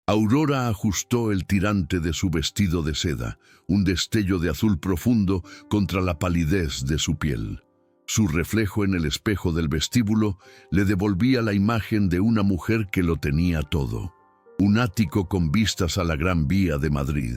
Aurora ajustó el tirante de su vestido de seda, un destello de azul profundo contra la palidez de su piel. Su reflejo en el espejo del vestíbulo le devolvía la imagen de una mujer que lo tenía todo. Un ático con vistas a la Gran Vía de Madrid,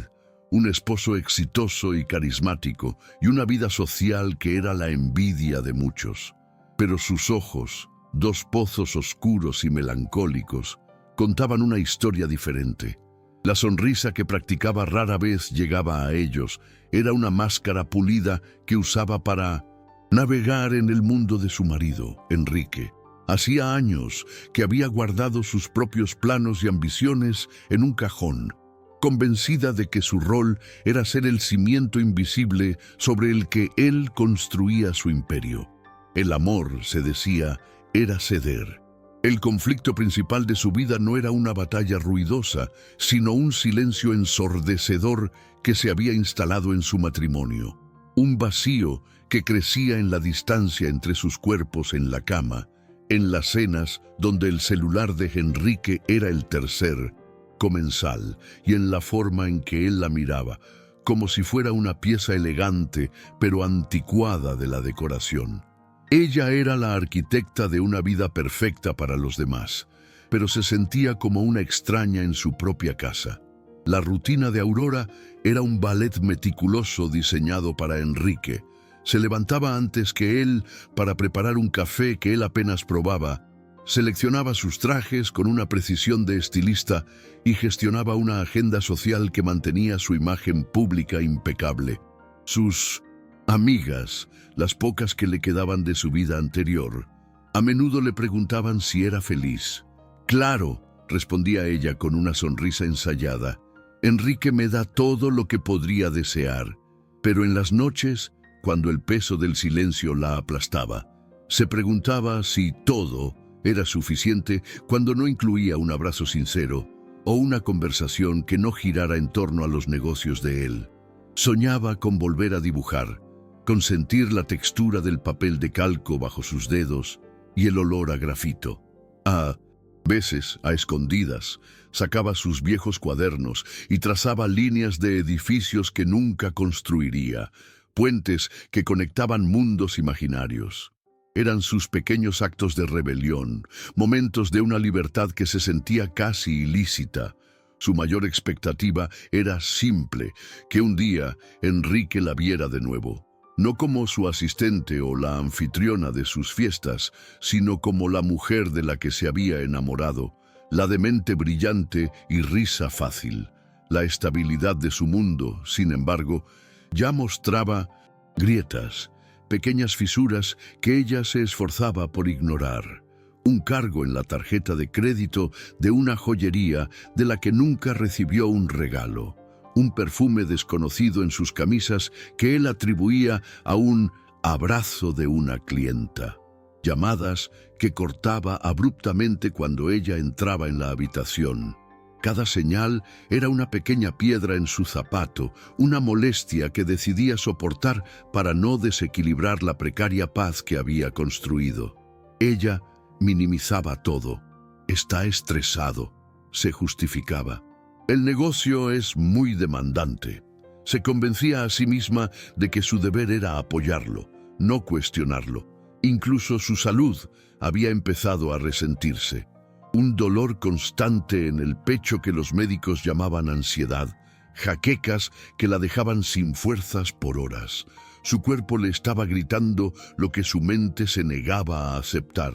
un esposo exitoso y carismático, y una vida social que era la envidia de muchos. Pero sus ojos, dos pozos oscuros y melancólicos, contaban una historia diferente. La sonrisa que practicaba rara vez llegaba a ellos. Era una máscara pulida que usaba para navegar en el mundo de su marido, Enrique. Hacía años que había guardado sus propios planos y ambiciones en un cajón, convencida de que su rol era ser el cimiento invisible sobre el que él construía su imperio. El amor, se decía, era ceder. El conflicto principal de su vida no era una batalla ruidosa, sino un silencio ensordecedor que se había instalado en su matrimonio. Un vacío que crecía en la distancia entre sus cuerpos en la cama, en las cenas donde el celular de Enrique era el tercer comensal, y en la forma en que él la miraba, como si fuera una pieza elegante pero anticuada de la decoración. Ella era la arquitecta de una vida perfecta para los demás, pero se sentía como una extraña en su propia casa. La rutina de Aurora era un ballet meticuloso diseñado para Enrique. Se levantaba antes que él para preparar un café que él apenas probaba, seleccionaba sus trajes con una precisión de estilista y gestionaba una agenda social que mantenía su imagen pública impecable. Sus amigas, las pocas que le quedaban de su vida anterior, a menudo le preguntaban si era feliz. «Claro», respondía ella con una sonrisa ensayada, «Enrique me da todo lo que podría desear». Pero en las noches, cuando el peso del silencio la aplastaba, se preguntaba si todo era suficiente cuando no incluía un abrazo sincero o una conversación que no girara en torno a los negocios de él. Soñaba con volver a dibujar, con sentir la textura del papel de calco bajo sus dedos y el olor a grafito. A veces, a escondidas, sacaba sus viejos cuadernos y trazaba líneas de edificios que nunca construiría, puentes que conectaban mundos imaginarios. Eran sus pequeños actos de rebelión, momentos de una libertad que se sentía casi ilícita. Su mayor expectativa era simple, que un día Enrique la viera de nuevo. No como su asistente o la anfitriona de sus fiestas, sino como la mujer de la que se había enamorado, la de mente brillante y risa fácil. La estabilidad de su mundo, sin embargo, ya mostraba grietas, pequeñas fisuras que ella se esforzaba por ignorar. Un cargo en la tarjeta de crédito de una joyería de la que nunca recibió un regalo. Un perfume desconocido en sus camisas que él atribuía a un abrazo de una clienta. Llamadas que cortaba abruptamente cuando ella entraba en la habitación. Cada señal era una pequeña piedra en su zapato, una molestia que decidía soportar para no desequilibrar la precaria paz que había construido. Ella minimizaba todo. «Está estresado», se justificaba. «El negocio es muy demandante». Se convencía a sí misma de que su deber era apoyarlo, no cuestionarlo. Incluso su salud había empezado a resentirse. Un dolor constante en el pecho que los médicos llamaban ansiedad, jaquecas que la dejaban sin fuerzas por horas. Su cuerpo le estaba gritando lo que su mente se negaba a aceptar.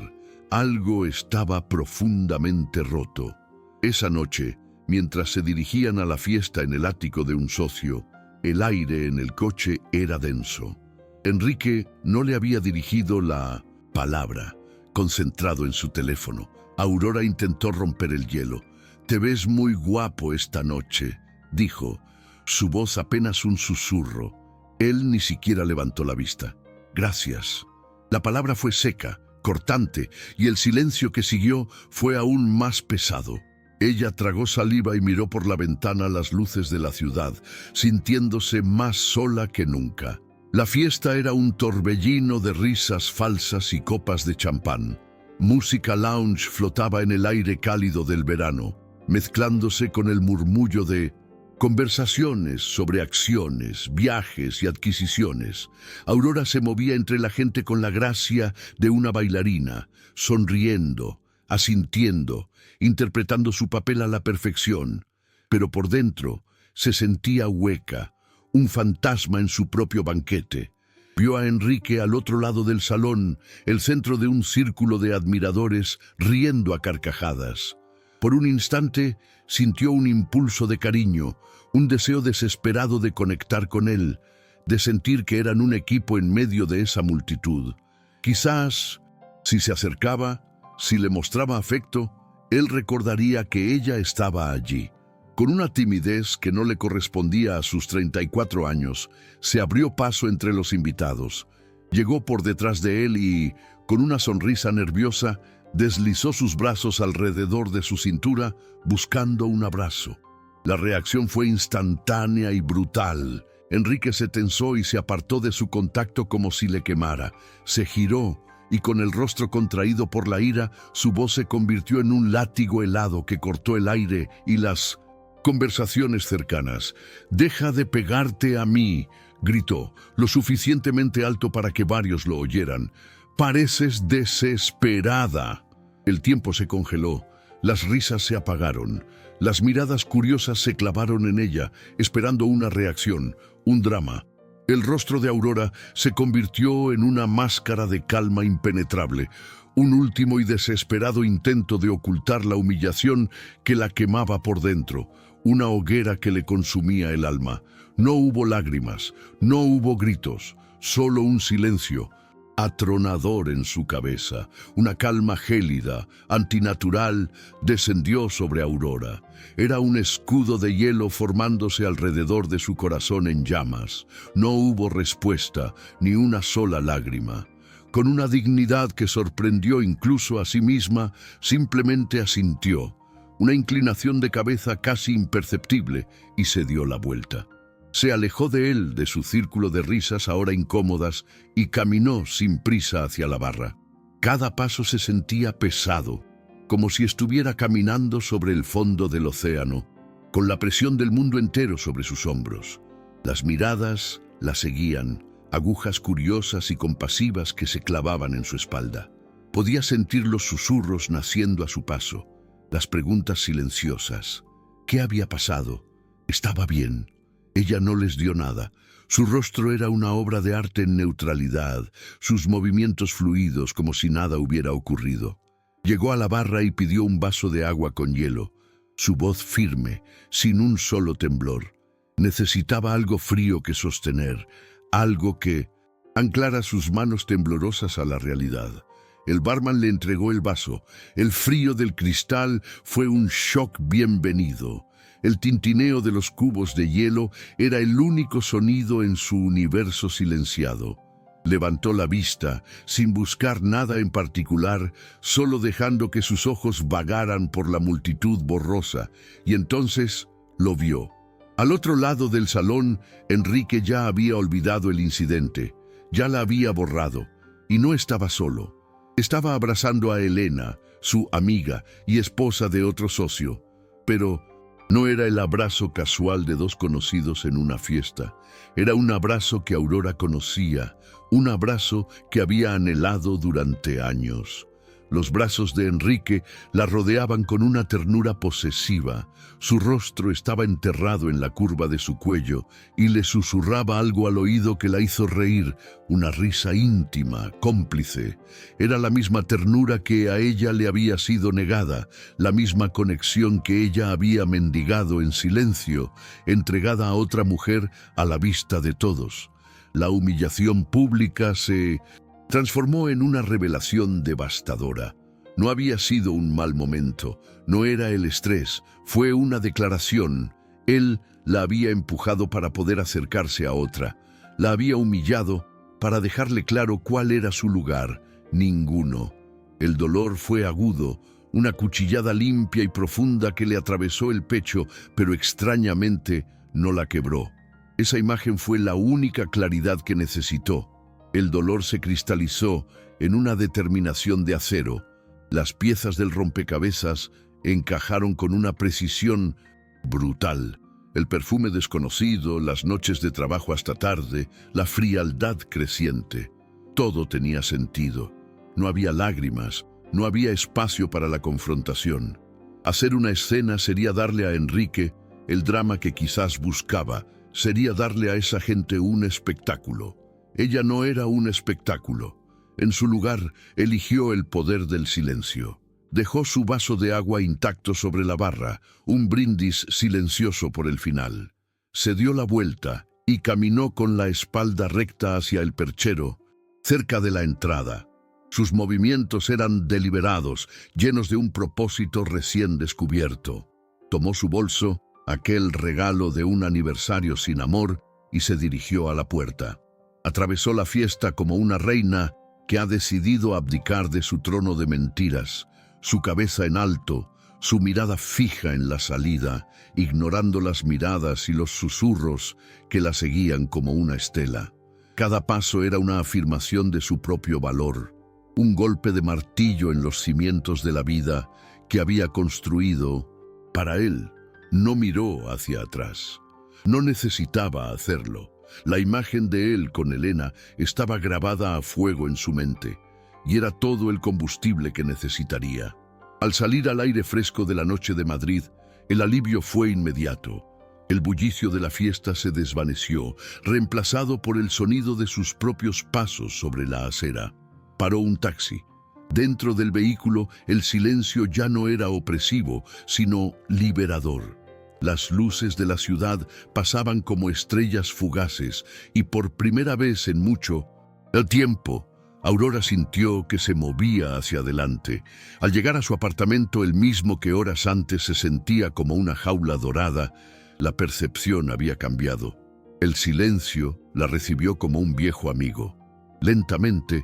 Algo estaba profundamente roto. Esa noche, mientras se dirigían a la fiesta en el ático de un socio, el aire en el coche era denso. Enrique no le había dirigido la palabra, concentrado en su teléfono. Aurora intentó romper el hielo. «Te ves muy guapo esta noche», dijo, su voz apenas un susurro. Él ni siquiera levantó la vista. «Gracias». La palabra fue seca, cortante, y el silencio que siguió fue aún más pesado. Ella tragó saliva y miró por la ventana las luces de la ciudad, sintiéndose más sola que nunca. La fiesta era un torbellino de risas falsas y copas de champán. Música lounge flotaba en el aire cálido del verano. mezclándose con el murmullo de conversaciones sobre acciones, viajes y adquisiciones. Aurora se movía entre la gente con la gracia de una bailarina, sonriendo, asintiendo, interpretando su papel a la perfección. Pero por dentro se sentía hueca, un fantasma en su propio banquete. Vio a Enrique al otro lado del salón, el centro de un círculo de admiradores, riendo a carcajadas. Por un instante sintió un impulso de cariño, un deseo desesperado de conectar con él, de sentir que eran un equipo en medio de esa multitud. Quizás, si se acercaba, si le mostraba afecto, él recordaría que ella estaba allí. Con una timidez que no le correspondía a sus 34 años, se abrió paso entre los invitados. Llegó por detrás de él y, con una sonrisa nerviosa, deslizó sus brazos alrededor de su cintura, buscando un abrazo. La reacción fue instantánea y brutal. Enrique se tensó y se apartó de su contacto como si le quemara. Se giró y, con el rostro contraído por la ira, su voz se convirtió en un látigo helado que cortó el aire y las conversaciones cercanas. «Deja de pegarte a mí», gritó, lo suficientemente alto para que varios lo oyeran. «Pareces desesperada». El tiempo se congeló, las risas se apagaron, las miradas curiosas se clavaron en ella, esperando una reacción, un drama. El rostro de Aurora se convirtió en una máscara de calma impenetrable, un último y desesperado intento de ocultar la humillación que la quemaba por dentro, una hoguera que le consumía el alma. No hubo lágrimas, no hubo gritos, solo un silencio atronador en su cabeza. Una calma gélida, antinatural, descendió sobre Aurora. Era un escudo de hielo formándose alrededor de su corazón en llamas. No hubo respuesta, ni una sola lágrima. Con una dignidad que sorprendió incluso a sí misma, simplemente asintió, una inclinación de cabeza casi imperceptible, y se dio la vuelta. Se alejó de él, de su círculo de risas ahora incómodas, y caminó sin prisa hacia la barra. Cada paso se sentía pesado, como si estuviera caminando sobre el fondo del océano, con la presión del mundo entero sobre sus hombros. Las miradas la seguían, agujas curiosas y compasivas que se clavaban en su espalda. Podía sentir los susurros naciendo a su paso, las preguntas silenciosas. ¿Qué había pasado? ¿Estaba bien? Ella no les dio nada. Su rostro era una obra de arte en neutralidad, sus movimientos fluidos como si nada hubiera ocurrido. Llegó a la barra y pidió un vaso de agua con hielo, su voz firme, sin un solo temblor. Necesitaba algo frío que sostener, algo que anclara sus manos temblorosas a la realidad. El barman le entregó el vaso. El frío del cristal fue un shock bienvenido. El tintineo de los cubos de hielo era el único sonido en su universo silenciado. Levantó la vista, sin buscar nada en particular, solo dejando que sus ojos vagaran por la multitud borrosa, y entonces lo vio. Al otro lado del salón, Enrique ya había olvidado el incidente, ya la había borrado, y no estaba solo. Estaba abrazando a Elena, su amiga y esposa de otro socio, pero no era el abrazo casual de dos conocidos en una fiesta. Era un abrazo que Aurora conocía, un abrazo que había anhelado durante años. Los brazos de Enrique la rodeaban con una ternura posesiva. Su rostro estaba enterrado en la curva de su cuello y le susurraba algo al oído que la hizo reír, una risa íntima, cómplice. Era la misma ternura que a ella le había sido negada, la misma conexión que ella había mendigado en silencio, entregada a otra mujer a la vista de todos. La humillación pública se transformó en una revelación devastadora. No había sido un mal momento, no era el estrés, fue una declaración. Él la había empujado para poder acercarse a otra, la había humillado para dejarle claro cuál era su lugar, ninguno. El dolor fue agudo, una cuchillada limpia y profunda que le atravesó el pecho, pero extrañamente no la quebró. Esa imagen fue la única claridad que necesitó. El dolor se cristalizó en una determinación de acero. Las piezas del rompecabezas encajaron con una precisión brutal. El perfume desconocido, las noches de trabajo hasta tarde, la frialdad creciente. Todo tenía sentido. No había lágrimas, no había espacio para la confrontación. Hacer una escena sería darle a Enrique el drama que quizás buscaba, sería darle a esa gente un espectáculo. Ella no era un espectáculo. En su lugar, eligió el poder del silencio. Dejó su vaso de agua intacto sobre la barra, un brindis silencioso por el final. Se dio la vuelta y caminó con la espalda recta hacia el perchero, cerca de la entrada. Sus movimientos eran deliberados, llenos de un propósito recién descubierto. Tomó su bolso, aquel regalo de un aniversario sin amor, y se dirigió a la puerta. Atravesó la fiesta como una reina que ha decidido abdicar de su trono de mentiras, su cabeza en alto, su mirada fija en la salida, ignorando las miradas y los susurros que la seguían como una estela. Cada paso era una afirmación de su propio valor, un golpe de martillo en los cimientos de la vida que había construido para él. No miró hacia atrás. No necesitaba hacerlo. La imagen de él con Elena estaba grabada a fuego en su mente, y era todo el combustible que necesitaría. Al salir al aire fresco de la noche de Madrid, el alivio fue inmediato. El bullicio de la fiesta se desvaneció, reemplazado por el sonido de sus propios pasos sobre la acera. Paró un taxi. Dentro del vehículo, el silencio ya no era opresivo, sino liberador. Las luces de la ciudad pasaban como estrellas fugaces, y por primera vez en mucho tiempo, Aurora sintió que se movía hacia adelante. Al llegar a su apartamento, el mismo que horas antes se sentía como una jaula dorada, la percepción había cambiado. El silencio la recibió como un viejo amigo. Lentamente,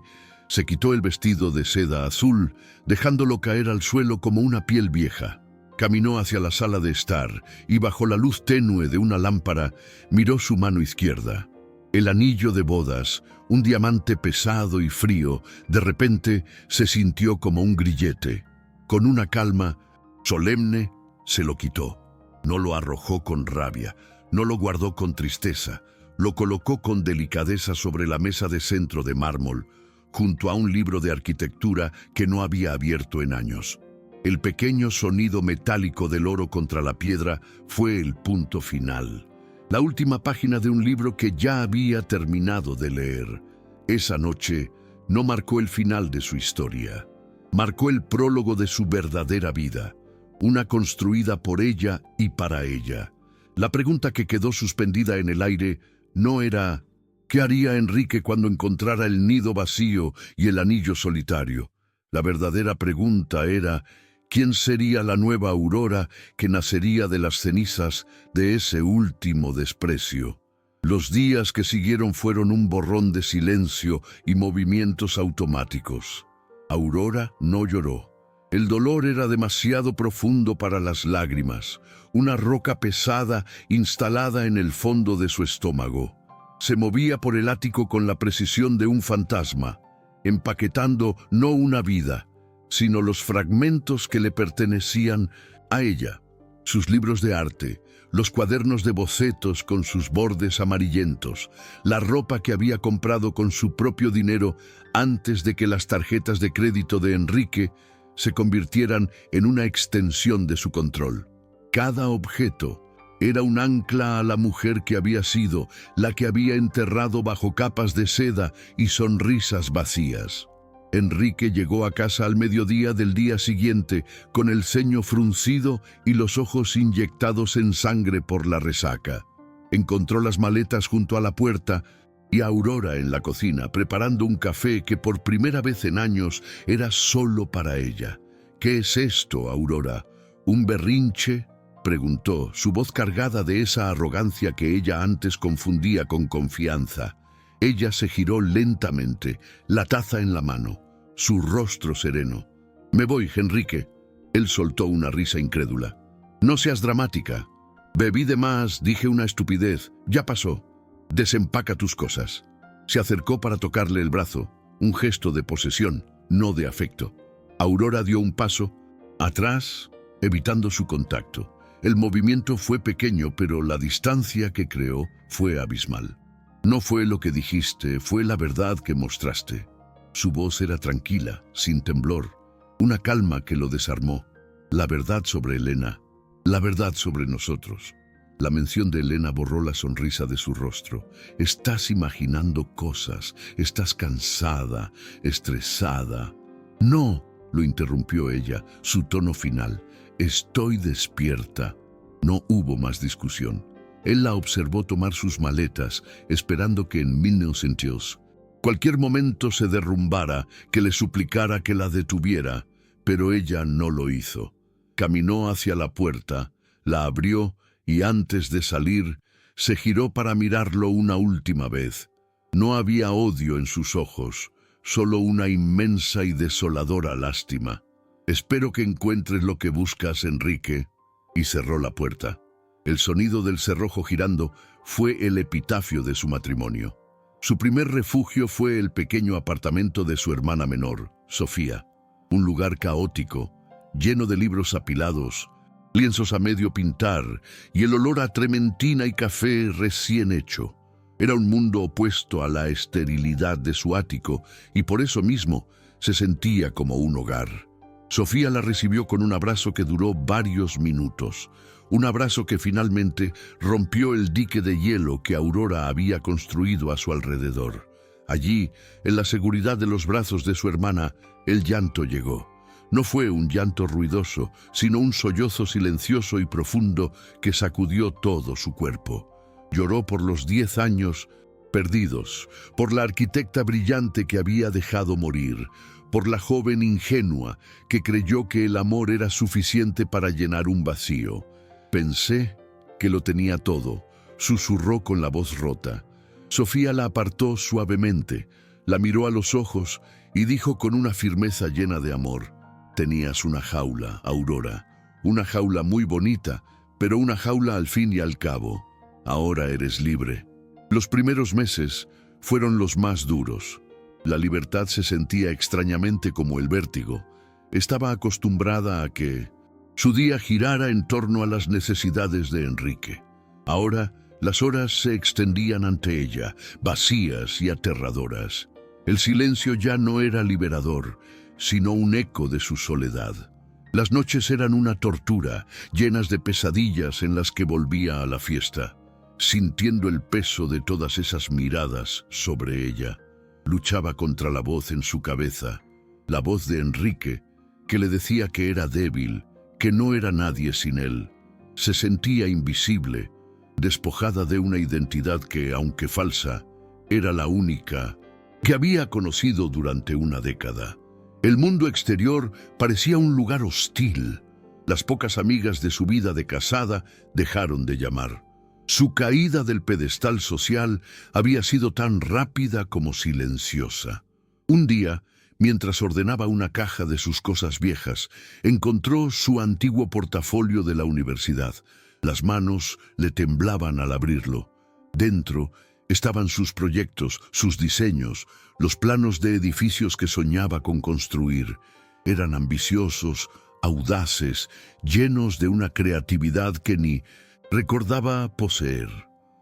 se quitó el vestido de seda azul, dejándolo caer al suelo como una piel vieja. Caminó hacia la sala de estar y bajo la luz tenue de una lámpara miró su mano izquierda. El anillo de bodas, un diamante pesado y frío, de repente se sintió como un grillete. Con una calma solemne, se lo quitó. No lo arrojó con rabia, no lo guardó con tristeza, lo colocó con delicadeza sobre la mesa de centro de mármol, junto a un libro de arquitectura que no había abierto en años. El pequeño sonido metálico del oro contra la piedra fue el punto final. La última página de un libro que ya había terminado de leer. Esa noche no marcó el final de su historia. Marcó el prólogo de su verdadera vida, una construida por ella y para ella. La pregunta que quedó suspendida en el aire no era ¿qué haría Enrique cuando encontrara el nido vacío y el anillo solitario? La verdadera pregunta era ¿quién sería la nueva Aurora que nacería de las cenizas de ese último desprecio? Los días que siguieron fueron un borrón de silencio y movimientos automáticos. Aurora no lloró. El dolor era demasiado profundo para las lágrimas, una roca pesada instalada en el fondo de su estómago. Se movía por el ático con la precisión de un fantasma, empaquetando no una vida, sino los fragmentos que le pertenecían a ella. Sus libros de arte, los cuadernos de bocetos con sus bordes amarillentos, la ropa que había comprado con su propio dinero antes de que las tarjetas de crédito de Enrique se convirtieran en una extensión de su control. Cada objeto era un ancla a la mujer que había sido, la que había enterrado bajo capas de seda y sonrisas vacías. Enrique llegó a casa al mediodía del día siguiente, con el ceño fruncido y los ojos inyectados en sangre por la resaca. Encontró las maletas junto a la puerta y a Aurora en la cocina, preparando un café que por primera vez en años era solo para ella. «¿Qué es esto, Aurora? ¿Un berrinche?», preguntó, su voz cargada de esa arrogancia que ella antes confundía con confianza. Ella se giró lentamente, la taza en la mano, su rostro sereno. «Me voy, Enrique». Él soltó una risa incrédula. «No seas dramática. Bebí de más, dije una estupidez. Ya pasó. Desempaca tus cosas». Se acercó para tocarle el brazo, un gesto de posesión, no de afecto. Aurora dio un paso atrás evitando su contacto. El movimiento fue pequeño, pero la distancia que creó fue abismal. No fue lo que dijiste, fue la verdad que mostraste. Su voz era tranquila, sin temblor, una calma que lo desarmó. La verdad sobre Elena, la verdad sobre nosotros. La mención de Elena borró la sonrisa de su rostro. Estás imaginando cosas, estás cansada, estresada. No, lo interrumpió ella, su tono final. Estoy despierta. No hubo más discusión. Él la observó tomar sus maletas, esperando que en 1900 cualquier momento se derrumbara, que le suplicara que la detuviera, pero ella no lo hizo. Caminó hacia la puerta, la abrió y antes de salir, se giró para mirarlo una última vez. No había odio en sus ojos, solo una inmensa y desoladora lástima. Espero que encuentres lo que buscas, Enrique. Y cerró la puerta. El sonido del cerrojo girando fue el epitafio de su matrimonio. Su primer refugio fue el pequeño apartamento de su hermana menor, Sofía. Un lugar caótico, lleno de libros apilados, lienzos a medio pintar y el olor a trementina y café recién hecho. Era un mundo opuesto a la esterilidad de su ático y por eso mismo se sentía como un hogar. Sofía la recibió con un abrazo que duró varios minutos, un abrazo que finalmente rompió el dique de hielo que Aurora había construido a su alrededor. Allí, en la seguridad de los brazos de su hermana, el llanto llegó. No fue un llanto ruidoso, sino un sollozo silencioso y profundo que sacudió todo su cuerpo. Lloró por los 10 años perdidos, por la arquitecta brillante que había dejado morir, por la joven ingenua que creyó que el amor era suficiente para llenar un vacío. Pensé que lo tenía todo, susurró con la voz rota. Sofía la apartó suavemente, la miró a los ojos y dijo con una firmeza llena de amor: tenías una jaula, Aurora, una jaula muy bonita, pero una jaula al fin y al cabo. Ahora eres libre. Los primeros meses fueron los más duros. La libertad se sentía extrañamente como el vértigo. Estaba acostumbrada a que su día girara en torno a las necesidades de Enrique. Ahora, las horas se extendían ante ella, vacías y aterradoras. El silencio ya no era liberador, sino un eco de su soledad. Las noches eran una tortura, llenas de pesadillas en las que volvía a la fiesta, sintiendo el peso de todas esas miradas sobre ella. Luchaba contra la voz en su cabeza, la voz de Enrique, que le decía que era débil, que no era nadie sin él. Se sentía invisible, despojada de una identidad que, aunque falsa, era la única que había conocido durante una década. El mundo exterior parecía un lugar hostil. Las pocas amigas de su vida de casada dejaron de llamar. Su caída del pedestal social había sido tan rápida como silenciosa. Un día, mientras ordenaba una caja de sus cosas viejas, encontró su antiguo portafolio de la universidad. Las manos le temblaban al abrirlo. Dentro estaban sus proyectos, sus diseños, los planos de edificios que soñaba con construir. Eran ambiciosos, audaces, llenos de una creatividad que ni recordaba poseer.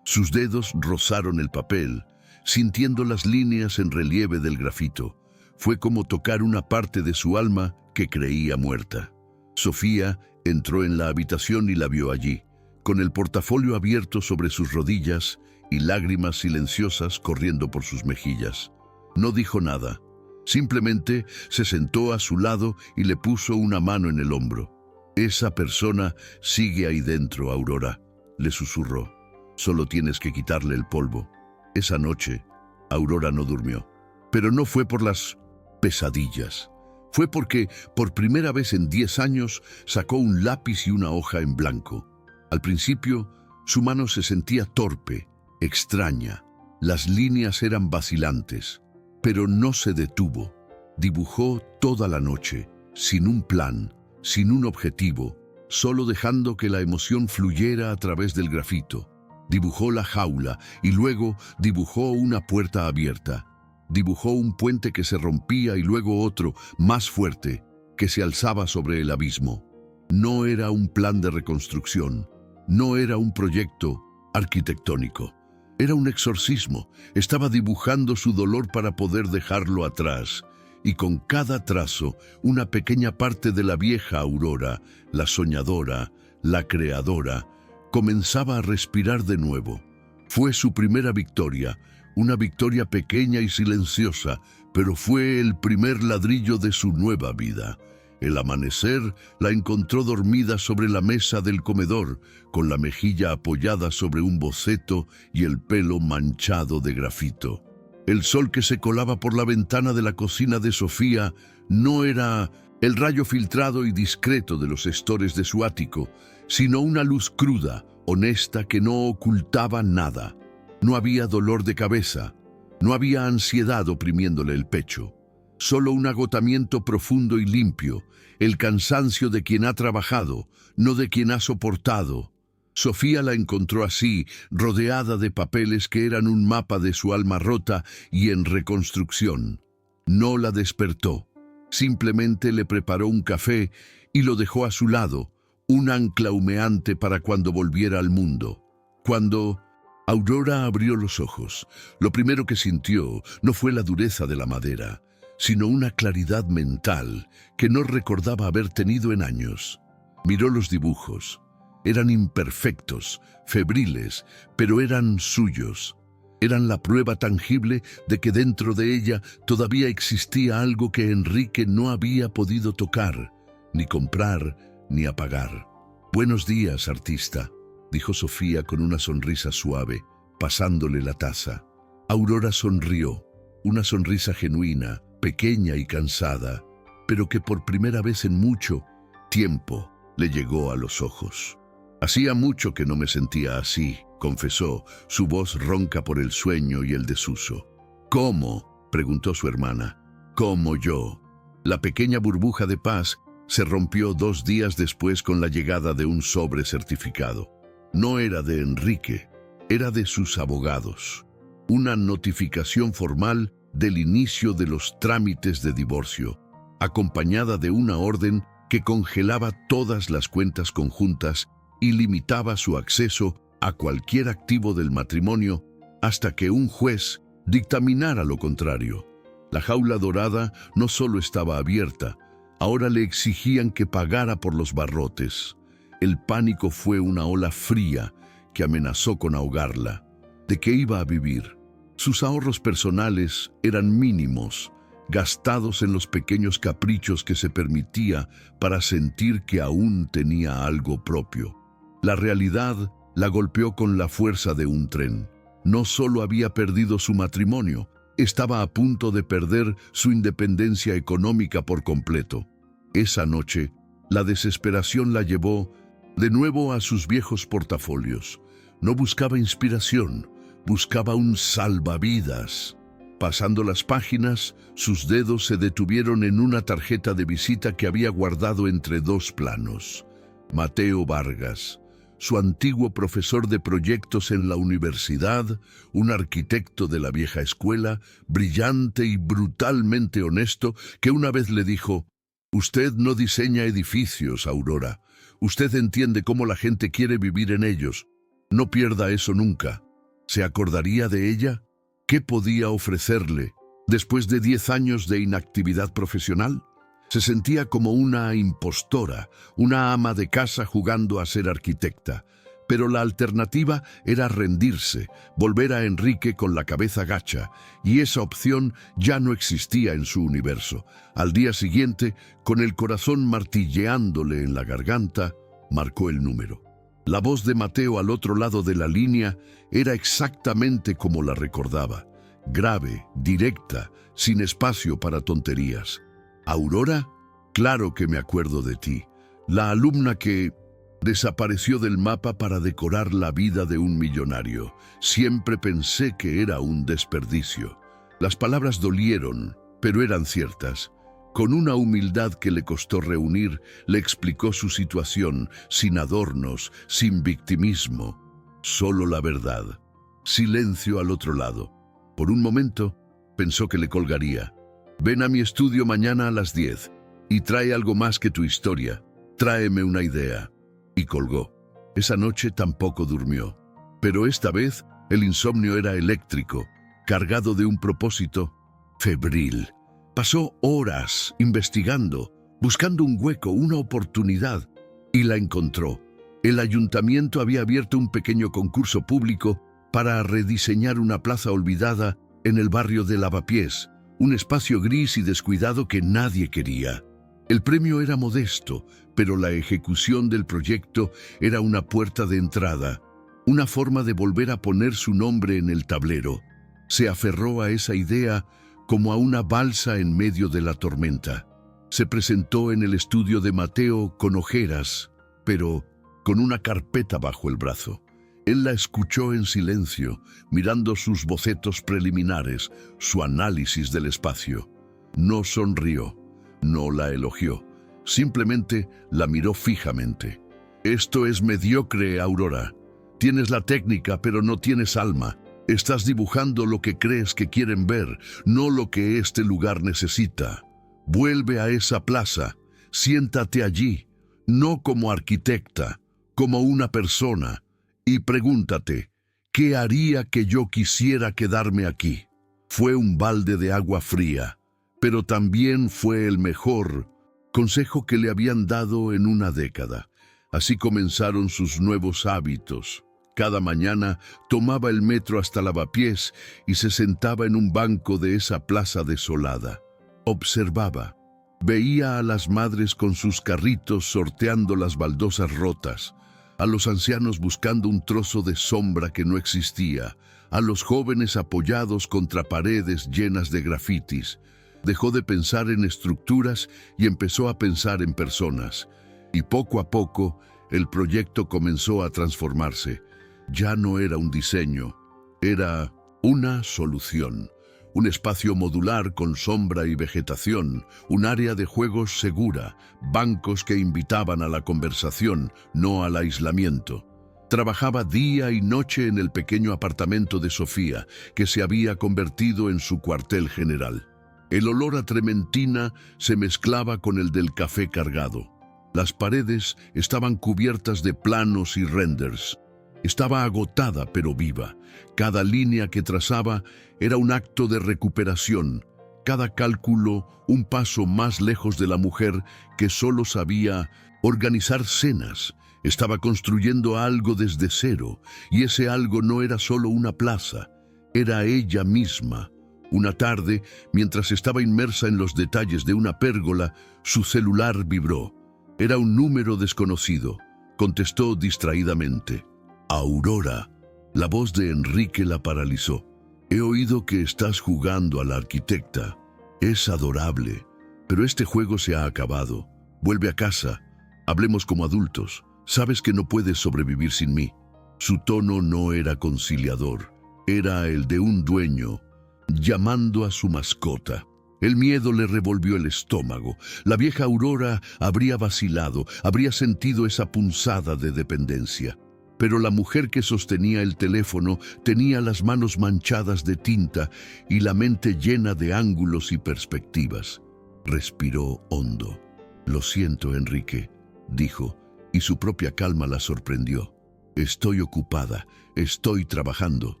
Sus dedos rozaron el papel, sintiendo las líneas en relieve del grafito. Fue como tocar una parte de su alma que creía muerta. Sofía entró en la habitación y la vio allí, con el portafolio abierto sobre sus rodillas y lágrimas silenciosas corriendo por sus mejillas. No dijo nada, simplemente se sentó a su lado y le puso una mano en el hombro. Esa persona sigue ahí dentro, Aurora, le susurró. Solo tienes que quitarle el polvo. Esa noche, Aurora no durmió. Pero no fue por las pesadillas. Fue porque, por primera vez en 10 años, sacó un lápiz y una hoja en blanco. Al principio, su mano se sentía torpe, extraña. Las líneas eran vacilantes, pero no se detuvo. Dibujó toda la noche, sin un plan, sin un objetivo, solo dejando que la emoción fluyera a través del grafito. Dibujó la jaula y luego dibujó una puerta abierta. Dibujó un puente que se rompía y luego otro, más fuerte, que se alzaba sobre el abismo. No era un plan de reconstrucción, no era un proyecto arquitectónico. Era un exorcismo. Estaba dibujando su dolor para poder dejarlo atrás. Y con cada trazo, una pequeña parte de la vieja Aurora, la soñadora, la creadora, comenzaba a respirar de nuevo. Fue su primera victoria, una victoria pequeña y silenciosa, pero fue el primer ladrillo de su nueva vida. El amanecer la encontró dormida sobre la mesa del comedor, con la mejilla apoyada sobre un boceto y el pelo manchado de grafito. El sol que se colaba por la ventana de la cocina de Sofía no era el rayo filtrado y discreto de los estores de su ático, sino una luz cruda, honesta, que no ocultaba nada. No había dolor de cabeza, no había ansiedad oprimiéndole el pecho. Solo un agotamiento profundo y limpio, el cansancio de quien ha trabajado, no de quien ha soportado. Sofía la encontró así, rodeada de papeles que eran un mapa de su alma rota y en reconstrucción. No la despertó, simplemente le preparó un café y lo dejó a su lado, un ancla humeante para cuando volviera al mundo. Cuando Aurora abrió los ojos, lo primero que sintió no fue la dureza de la madera, sino una claridad mental que no recordaba haber tenido en años. Miró los dibujos. Eran imperfectos, febriles, pero eran suyos. Eran la prueba tangible de que dentro de ella todavía existía algo que Enrique no había podido tocar, ni comprar, ni apagar. «Buenos días, artista», dijo Sofía con una sonrisa suave, pasándole la taza. Aurora sonrió, una sonrisa genuina, pequeña y cansada, pero que por primera vez en mucho tiempo le llegó a los ojos. «Hacía mucho que no me sentía así», confesó, su voz ronca por el sueño y el desuso. «¿Cómo?», preguntó su hermana. «¿Cómo yo?». La pequeña burbuja de paz se rompió 2 días después con la llegada de un sobre certificado. No era de Enrique, era de sus abogados. Una notificación formal del inicio de los trámites de divorcio, acompañada de una orden que congelaba todas las cuentas conjuntas y limitaba su acceso a cualquier activo del matrimonio hasta que un juez dictaminara lo contrario. La jaula dorada no solo estaba abierta, ahora le exigían que pagara por los barrotes. El pánico fue una ola fría que amenazó con ahogarla. ¿De qué iba a vivir? Sus ahorros personales eran mínimos, gastados en los pequeños caprichos que se permitía para sentir que aún tenía algo propio. La realidad la golpeó con la fuerza de un tren. No solo había perdido su matrimonio, estaba a punto de perder su independencia económica por completo. Esa noche, la desesperación la llevó de nuevo a sus viejos portafolios. No buscaba inspiración, buscaba un salvavidas. Pasando las páginas, sus dedos se detuvieron en una tarjeta de visita que había guardado entre 2 planos. Mateo Vargas, su antiguo profesor de proyectos en la universidad, un arquitecto de la vieja escuela, brillante y brutalmente honesto, que una vez le dijo: «Usted no diseña edificios, Aurora. Usted entiende cómo la gente quiere vivir en ellos. No pierda eso nunca». ¿Se acordaría de ella? ¿Qué podía ofrecerle después de 10 años de inactividad profesional? Se sentía como una impostora, una ama de casa jugando a ser arquitecta. Pero la alternativa era rendirse, volver a Enrique con la cabeza gacha, y esa opción ya no existía en su universo. Al día siguiente, con el corazón martilleándole en la garganta, marcó el número. La voz de Mateo al otro lado de la línea era exactamente como la recordaba, grave, directa, sin espacio para tonterías. «¿Aurora? Claro que me acuerdo de ti, la alumna que desapareció del mapa para decorar la vida de un millonario. Siempre pensé que era un desperdicio». Las palabras dolieron, pero eran ciertas. Con una humildad que le costó reunir, le explicó su situación, sin adornos, sin victimismo. Solo la verdad. Silencio al otro lado. Por un momento, pensó que le colgaría. «Ven a mi estudio mañana a las 10 y trae algo más que tu historia». Tráeme una idea. Y colgó. Esa noche tampoco durmió. Pero esta vez el insomnio era eléctrico, cargado de un propósito febril. Pasó horas investigando, buscando un hueco, una oportunidad, y la encontró. El ayuntamiento había abierto un pequeño concurso público para rediseñar una plaza olvidada en el barrio de Lavapiés, un espacio gris y descuidado que nadie quería. El premio era modesto, pero la ejecución del proyecto era una puerta de entrada, una forma de volver a poner su nombre en el tablero. Se aferró a esa idea como a una balsa en medio de la tormenta. Se presentó en el estudio de Mateo con ojeras, pero con una carpeta bajo el brazo. Él la escuchó en silencio, mirando sus bocetos preliminares, su análisis del espacio. No sonrió, no la elogió, simplemente la miró fijamente. Esto es mediocre, Aurora. Tienes la técnica, pero no tienes alma. Estás dibujando lo que crees que quieren ver, no lo que este lugar necesita. Vuelve a esa plaza, siéntate allí, no como arquitecta, como una persona, y pregúntate, ¿qué haría que yo quisiera quedarme aquí? Fue un balde de agua fría, pero también fue el mejor consejo que le habían dado en una década. Así comenzaron sus nuevos hábitos. Cada mañana tomaba el metro hasta Lavapiés y se sentaba en un banco de esa plaza desolada. Observaba. Veía a las madres con sus carritos sorteando las baldosas rotas, a los ancianos buscando un trozo de sombra que no existía, a los jóvenes apoyados contra paredes llenas de grafitis. Dejó de pensar en estructuras y empezó a pensar en personas. Y poco a poco, el proyecto comenzó a transformarse. Ya no era un diseño, era una solución. Un espacio modular con sombra y vegetación, un área de juegos segura, bancos que invitaban a la conversación, no al aislamiento. Trabajaba día y noche en el pequeño apartamento de Sofía, que se había convertido en su cuartel general. El olor a trementina se mezclaba con el del café cargado. Las paredes estaban cubiertas de planos y renders. Estaba agotada pero viva. Cada línea que trazaba era un acto de recuperación. Cada cálculo un paso más lejos de la mujer que solo sabía organizar cenas. Estaba construyendo algo desde cero, y ese algo no era solo una plaza, era ella misma. Una tarde, mientras estaba inmersa en los detalles de una pérgola, su celular vibró. Era un número desconocido. Contestó distraídamente. Aurora. La voz de Enrique la paralizó. He oído que estás jugando a la arquitecta. Es adorable, pero este juego se ha acabado. Vuelve a casa. Hablemos como adultos. Sabes que no puedes sobrevivir sin mí. Su tono no era conciliador. Era el de un dueño llamando a su mascota. El miedo le revolvió el estómago. La vieja Aurora habría vacilado, habría sentido esa punzada de dependencia. Pero la mujer que sostenía el teléfono tenía las manos manchadas de tinta y la mente llena de ángulos y perspectivas. Respiró hondo. Lo siento, Enrique, dijo, y su propia calma la sorprendió. Estoy ocupada, estoy trabajando.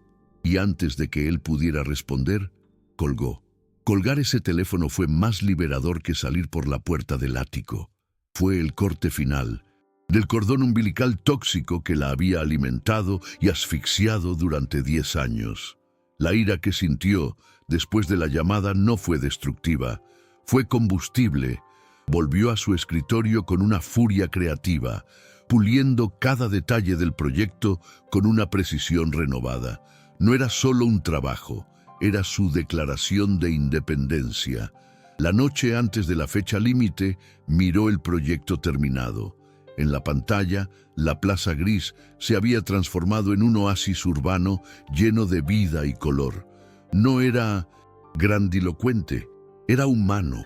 Y antes de que él pudiera responder, colgó. Colgar ese teléfono fue más liberador que salir por la puerta del ático. Fue el corte final del cordón umbilical tóxico que la había alimentado y asfixiado durante 10 años. La ira que sintió después de la llamada no fue destructiva, fue combustible. Volvió a su escritorio con una furia creativa, puliendo cada detalle del proyecto con una precisión renovada. No era solo un trabajo, era su declaración de independencia. La noche antes de la fecha límite, miró el proyecto terminado. En la pantalla, la plaza gris se había transformado en un oasis urbano lleno de vida y color. No era grandilocuente, era humano.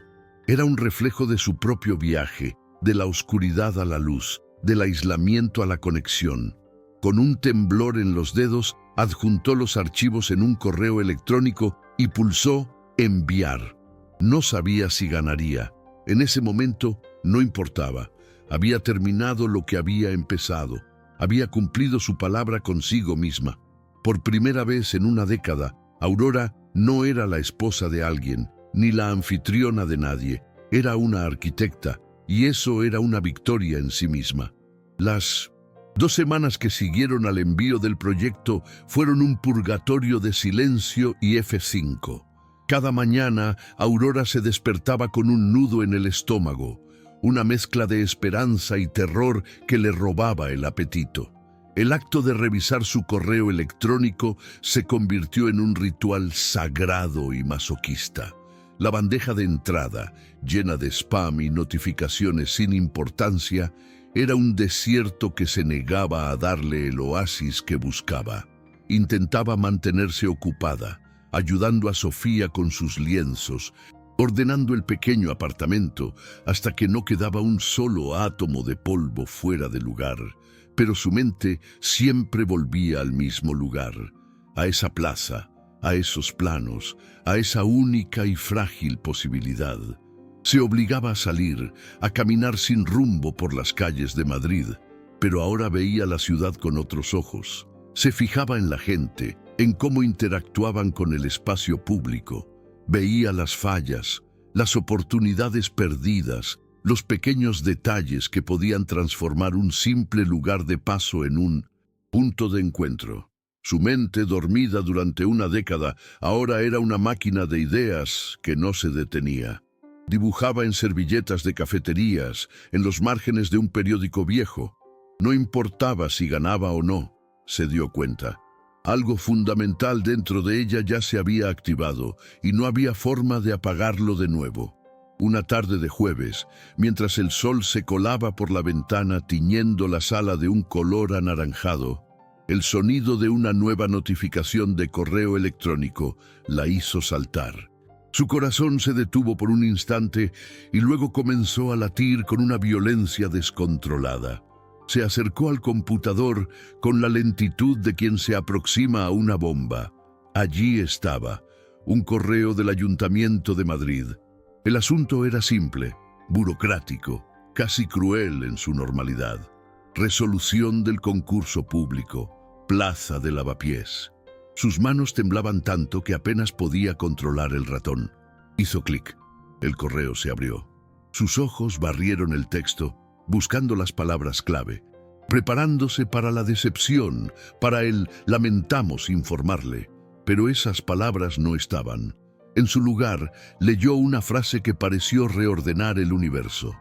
Era un reflejo de su propio viaje, de la oscuridad a la luz, del aislamiento a la conexión. Con un temblor en los dedos, adjuntó los archivos en un correo electrónico y pulsó enviar. No sabía si ganaría. En ese momento no importaba. Había terminado lo que había empezado. Había cumplido su palabra consigo misma. Por primera vez en una década, Aurora no era la esposa de alguien, ni la anfitriona de nadie. Era una arquitecta, y eso era una victoria en sí misma. Las 2 semanas que siguieron al envío del proyecto fueron un purgatorio de silencio y F5. Cada mañana, Aurora se despertaba con un nudo en el estómago, una mezcla de esperanza y terror que le robaba el apetito. El acto de revisar su correo electrónico se convirtió en un ritual sagrado y masoquista. La bandeja de entrada, llena de spam y notificaciones sin importancia, era un desierto que se negaba a darle el oasis que buscaba. Intentaba mantenerse ocupada, ayudando a Sofía con sus lienzos, ordenando el pequeño apartamento hasta que no quedaba un solo átomo de polvo fuera de lugar. Pero su mente siempre volvía al mismo lugar, a esa plaza, a esos planos, a esa única y frágil posibilidad. Se obligaba a salir, a caminar sin rumbo por las calles de Madrid, pero ahora veía la ciudad con otros ojos. Se fijaba en la gente, en cómo interactuaban con el espacio público. Veía las fallas, las oportunidades perdidas, los pequeños detalles que podían transformar un simple lugar de paso en un punto de encuentro. Su mente, dormida durante una década, ahora era una máquina de ideas que no se detenía. Dibujaba en servilletas de cafeterías, en los márgenes de un periódico viejo. No importaba si ganaba o no, se dio cuenta. Algo fundamental dentro de ella ya se había activado y no había forma de apagarlo de nuevo. Una tarde de jueves, mientras el sol se colaba por la ventana tiñendo la sala de un color anaranjado, el sonido de una nueva notificación de correo electrónico la hizo saltar. Su corazón se detuvo por un instante y luego comenzó a latir con una violencia descontrolada. Se acercó al computador con la lentitud de quien se aproxima a una bomba. Allí estaba, un correo del Ayuntamiento de Madrid. El asunto era simple, burocrático, casi cruel en su normalidad. Resolución del concurso público, plaza de Lavapiés. Sus manos temblaban tanto que apenas podía controlar el ratón. Hizo clic. El correo se abrió. Sus ojos barrieron el texto, buscando las palabras clave, preparándose para la decepción, para el lamentamos informarle. Pero esas palabras no estaban. En su lugar, leyó una frase que pareció reordenar el universo.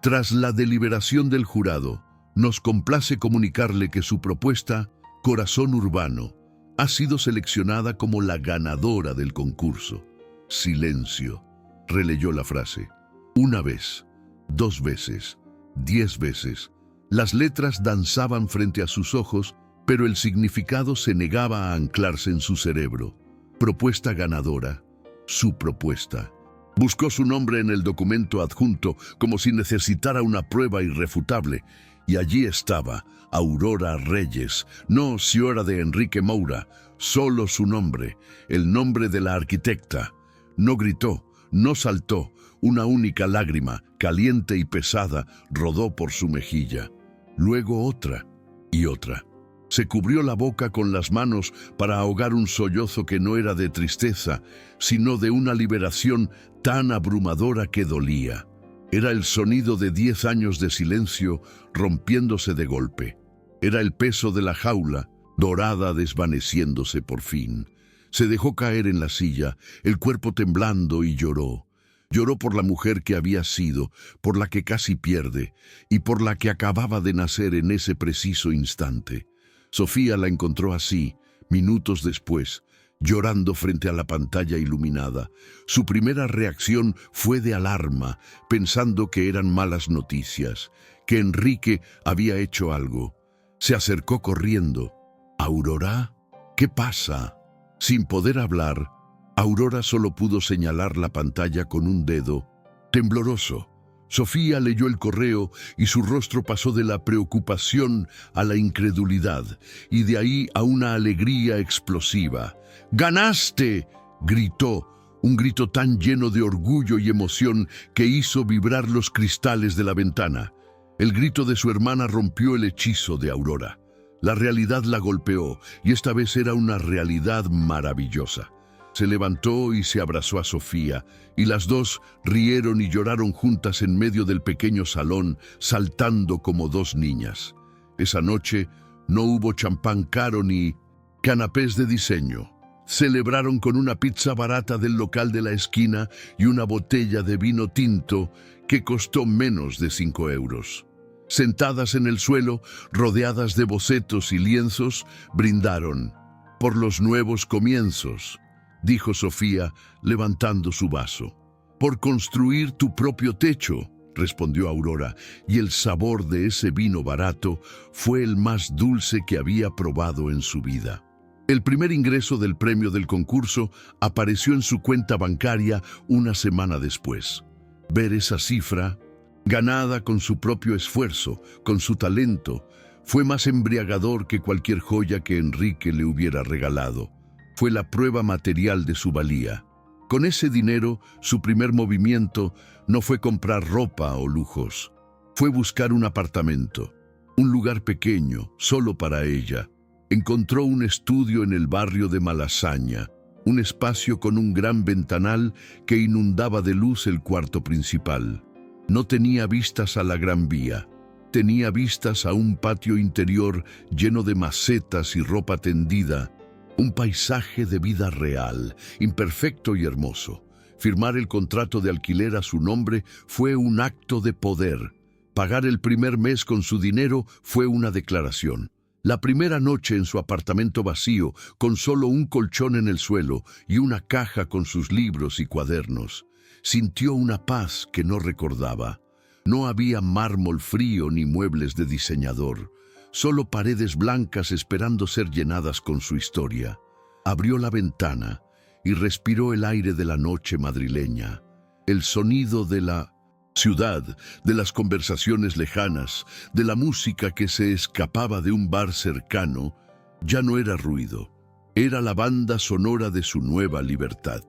Tras la deliberación del jurado, nos complace comunicarle que su propuesta, Corazón Urbano, ha sido seleccionada como la ganadora del concurso. Silencio. Releyó la frase. 1 vez, 2 veces, 10 veces. Las letras danzaban frente a sus ojos, pero el significado se negaba a anclarse en su cerebro. Propuesta ganadora. Su propuesta. Buscó su nombre en el documento adjunto como si necesitara una prueba irrefutable, y allí estaba, Aurora Reyes, no Señora de Enrique Moura, solo su nombre, el nombre de la arquitecta. No gritó, no saltó, una única lágrima, caliente y pesada, rodó por su mejilla. Luego otra y otra. Se cubrió la boca con las manos para ahogar un sollozo que no era de tristeza, sino de una liberación tan abrumadora que dolía. Era el sonido de 10 años de silencio rompiéndose de golpe. Era el peso de la jaula, dorada desvaneciéndose por fin. Se dejó caer en la silla, el cuerpo temblando, y lloró. Lloró por la mujer que había sido, por la que casi pierde, y por la que acababa de nacer en ese preciso instante. Sofía la encontró así, minutos después, llorando frente a la pantalla iluminada. Su primera reacción fue de alarma, pensando que eran malas noticias, que Enrique había hecho algo. Se acercó corriendo. ¿Aurora? ¿Qué pasa? Sin poder hablar, Aurora solo pudo señalar la pantalla con un dedo, tembloroso. Sofía leyó el correo y su rostro pasó de la preocupación a la incredulidad, y de ahí a una alegría explosiva. ¡Ganaste!, gritó, un grito tan lleno de orgullo y emoción que hizo vibrar los cristales de la ventana. El grito de su hermana rompió el hechizo de Aurora. La realidad la golpeó, y esta vez era una realidad maravillosa. Se levantó y se abrazó a Sofía, y las dos rieron y lloraron juntas en medio del pequeño salón, saltando como dos niñas. Esa noche no hubo champán caro ni canapés de diseño. Celebraron con una pizza barata del local de la esquina y una botella de vino tinto que costó menos de 5 euros. Sentadas en el suelo, rodeadas de bocetos y lienzos, brindaron. «Por los nuevos comienzos», dijo Sofía, levantando su vaso. «Por construir tu propio techo», respondió Aurora, y el sabor de ese vino barato fue el más dulce que había probado en su vida. El primer ingreso del premio del concurso apareció en su cuenta bancaria una semana después. Ver esa cifra, ganada con su propio esfuerzo, con su talento, fue más embriagador que cualquier joya que Enrique le hubiera regalado. Fue la prueba material de su valía. Con ese dinero, su primer movimiento no fue comprar ropa o lujos. Fue buscar un apartamento, un lugar pequeño, solo para ella. Encontró un estudio en el barrio de Malasaña, un espacio con un gran ventanal que inundaba de luz el cuarto principal. No tenía vistas a la Gran Vía, tenía vistas a un patio interior lleno de macetas y ropa tendida, un paisaje de vida real, imperfecto y hermoso. Firmar el contrato de alquiler a su nombre fue un acto de poder. Pagar el primer mes con su dinero fue una declaración. La primera noche en su apartamento vacío, con solo un colchón en el suelo y una caja con sus libros y cuadernos, sintió una paz que no recordaba. No había mármol frío ni muebles de diseñador, solo paredes blancas esperando ser llenadas con su historia. Abrió la ventana y respiró el aire de la noche madrileña, el sonido de la ciudad, de las conversaciones lejanas, de la música que se escapaba de un bar cercano. Ya no era ruido, era la banda sonora de su nueva libertad.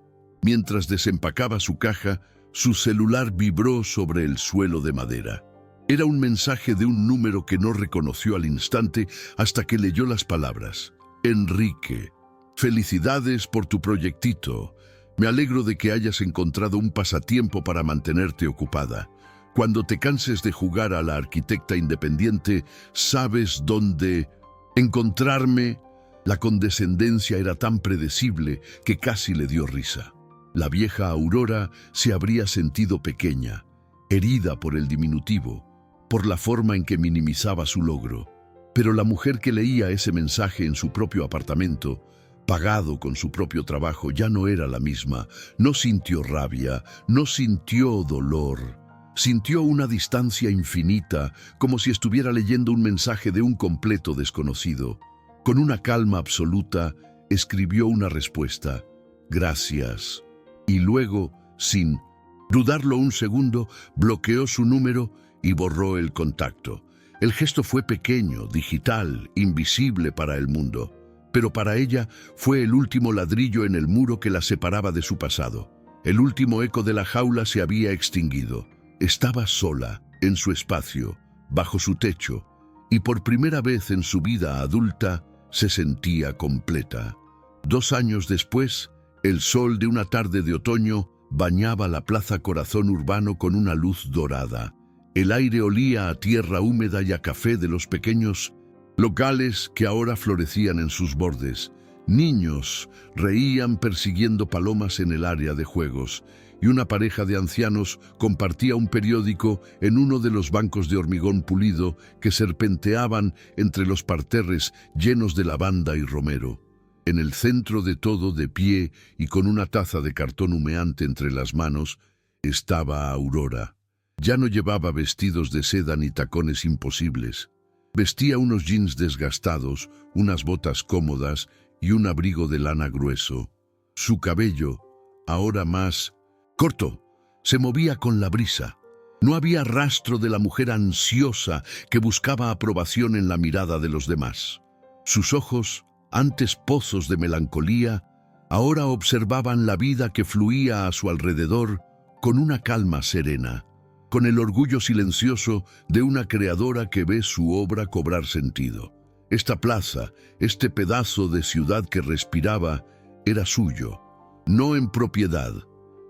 Mientras desempacaba su caja, su celular vibró sobre el suelo de madera. Era un mensaje de un número que no reconoció al instante hasta que leyó las palabras. «Enrique, felicidades por tu proyectito. Me alegro de que hayas encontrado un pasatiempo para mantenerte ocupada. Cuando te canses de jugar a la arquitecta independiente, sabes dónde encontrarme». La condescendencia era tan predecible que casi le dio risa. La vieja Aurora se habría sentido pequeña, herida por el diminutivo, por la forma en que minimizaba su logro. Pero la mujer que leía ese mensaje en su propio apartamento, pagado con su propio trabajo, ya no era la misma. No sintió rabia, no sintió dolor. Sintió una distancia infinita, como si estuviera leyendo un mensaje de un completo desconocido. Con una calma absoluta, escribió una respuesta: «Gracias». Y luego, sin dudarlo un segundo, bloqueó su número y borró el contacto. El gesto fue pequeño, digital, invisible para el mundo. Pero para ella fue el último ladrillo en el muro que la separaba de su pasado. El último eco de la jaula se había extinguido. Estaba sola, en su espacio, bajo su techo, y por primera vez en su vida adulta se sentía completa. 2 años después, el sol de una tarde de otoño bañaba la Plaza Corazón Urbano con una luz dorada. El aire olía a tierra húmeda y a café de los pequeños locales que ahora florecían en sus bordes. Niños reían persiguiendo palomas en el área de juegos, y una pareja de ancianos compartía un periódico en uno de los bancos de hormigón pulido que serpenteaban entre los parterres llenos de lavanda y romero. En el centro de todo, de pie y con una taza de cartón humeante entre las manos, estaba Aurora. Ya no llevaba vestidos de seda ni tacones imposibles. Vestía unos jeans desgastados, unas botas cómodas y un abrigo de lana grueso. Su cabello, ahora más corto, se movía con la brisa. No había rastro de la mujer ansiosa que buscaba aprobación en la mirada de los demás. Sus ojos, antes pozos de melancolía, ahora observaban la vida que fluía a su alrededor con una calma serena. con el orgullo silencioso de una creadora que ve su obra cobrar sentido. Esta plaza, este pedazo de ciudad que respiraba, era suyo, no en propiedad,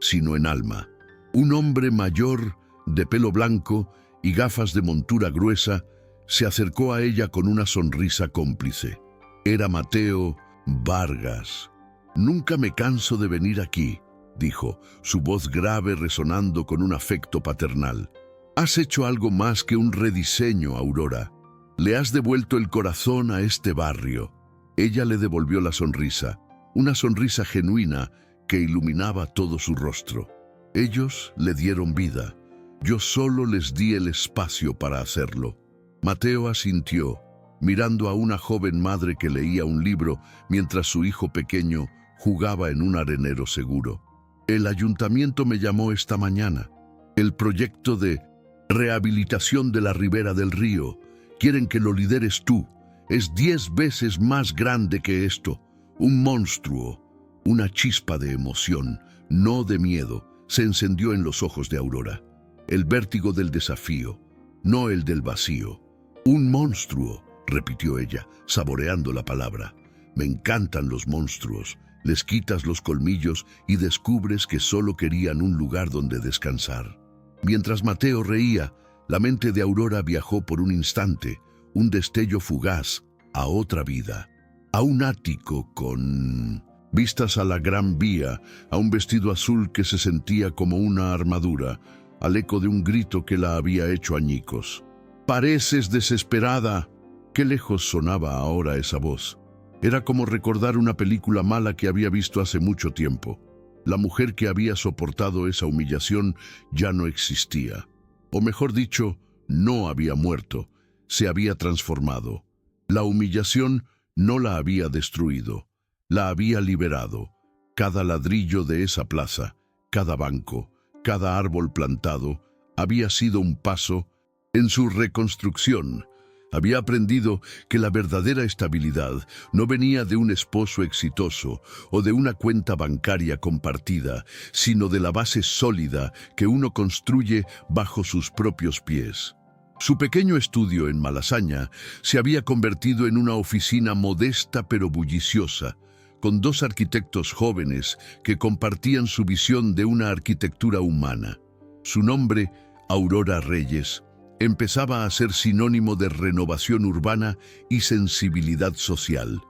sino en alma. Un hombre mayor, de pelo blanco y gafas de montura gruesa, se acercó a ella con una sonrisa cómplice. Era Mateo Vargas. «Nunca me canso de venir aquí», dijo, su voz grave resonando con un afecto paternal. «Has hecho algo más que un rediseño, Aurora. Le has devuelto el corazón a este barrio». Ella le devolvió la sonrisa, una sonrisa genuina que iluminaba todo su rostro. «Ellos le dieron vida. Yo solo les di el espacio para hacerlo». Mateo asintió, mirando a una joven madre que leía un libro mientras su hijo pequeño jugaba en un arenero seguro. «El ayuntamiento me llamó esta mañana. El proyecto de rehabilitación de la ribera del río. Quieren que lo lideres tú. Es 10 veces más grande que esto. Un monstruo». Una chispa de emoción, no de miedo, se encendió en los ojos de Aurora. El vértigo del desafío, no el del vacío. «Un monstruo», repitió ella, saboreando la palabra. «Me encantan los monstruos». Les quitas los colmillos y descubres que solo querían un lugar donde descansar. Mientras Mateo reía, la mente de Aurora viajó por un instante, un destello fugaz, a otra vida, a un ático con vistas a la Gran Vía, a un vestido azul que se sentía como una armadura, al eco de un grito que la había hecho añicos. «Pareces desesperada». Qué lejos sonaba ahora esa voz. Era como recordar una película mala que había visto hace mucho tiempo. La mujer que había soportado esa humillación ya no existía. O mejor dicho, no había muerto, se había transformado. La humillación no la había destruido, la había liberado. Cada ladrillo de esa plaza, cada banco, cada árbol plantado, había sido un paso en su reconstrucción. Había aprendido que la verdadera estabilidad no venía de un esposo exitoso o de una cuenta bancaria compartida, sino de la base sólida que uno construye bajo sus propios pies. Su pequeño estudio en Malasaña se había convertido en una oficina modesta pero bulliciosa, con 2 arquitectos jóvenes que compartían su visión de una arquitectura humana. Su nombre, Aurora Reyes, empezaba a ser sinónimo de renovación urbana y sensibilidad social.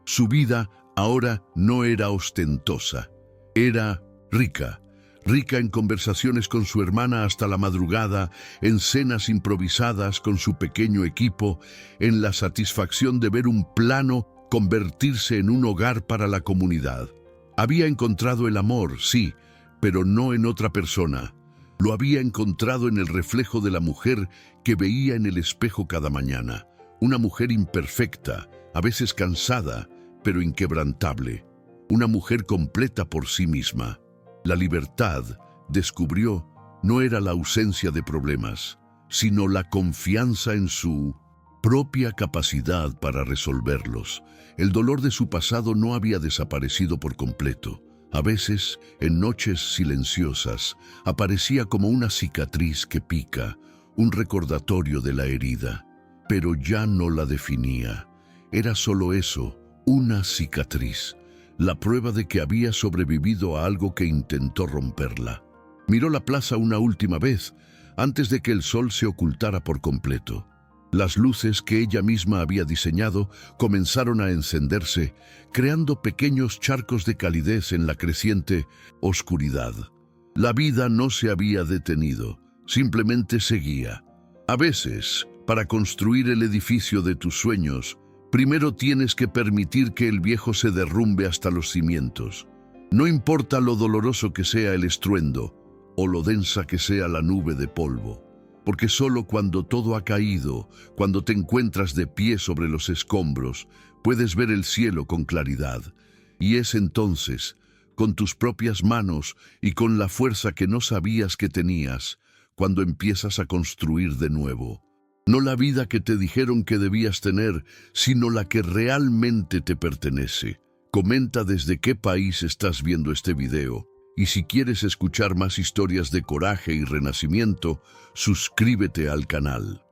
Su vida ahora no era ostentosa, era rica. Rica en conversaciones con su hermana hasta la madrugada, en cenas improvisadas con su pequeño equipo, en la satisfacción de ver un plano convertirse en un hogar para la comunidad. Había encontrado el amor, sí, pero no en otra persona. Lo había encontrado en el reflejo de la mujer que veía en el espejo cada mañana. Una mujer imperfecta, a veces cansada, pero inquebrantable. Una mujer completa por sí misma. La libertad, descubrió, no era la ausencia de problemas, sino la confianza en su propia capacidad para resolverlos. El dolor de su pasado no había desaparecido por completo. A veces, en noches silenciosas, aparecía como una cicatriz que pica, un recordatorio de la herida, pero ya no la definía. Era solo eso, una cicatriz, la prueba de que había sobrevivido a algo que intentó romperla. Miró la plaza una última vez, antes de que el sol se ocultara por completo. Las luces que ella misma había diseñado comenzaron a encenderse, creando pequeños charcos de calidez en la creciente oscuridad. La vida no se había detenido, simplemente seguía. A veces, para construir el edificio de tus sueños, primero tienes que permitir que el viejo se derrumbe hasta los cimientos. No importa lo doloroso que sea el estruendo, o lo densa que sea la nube de polvo. Porque solo cuando todo ha caído, cuando te encuentras de pie sobre los escombros, puedes ver el cielo con claridad. Y es entonces, con tus propias manos y con la fuerza que no sabías que tenías, cuando empiezas a construir de nuevo. No la vida que te dijeron que debías tener, sino la que realmente te pertenece. Comenta desde qué país estás viendo este video Y si quieres escuchar más historias de coraje y renacimiento, suscríbete al canal.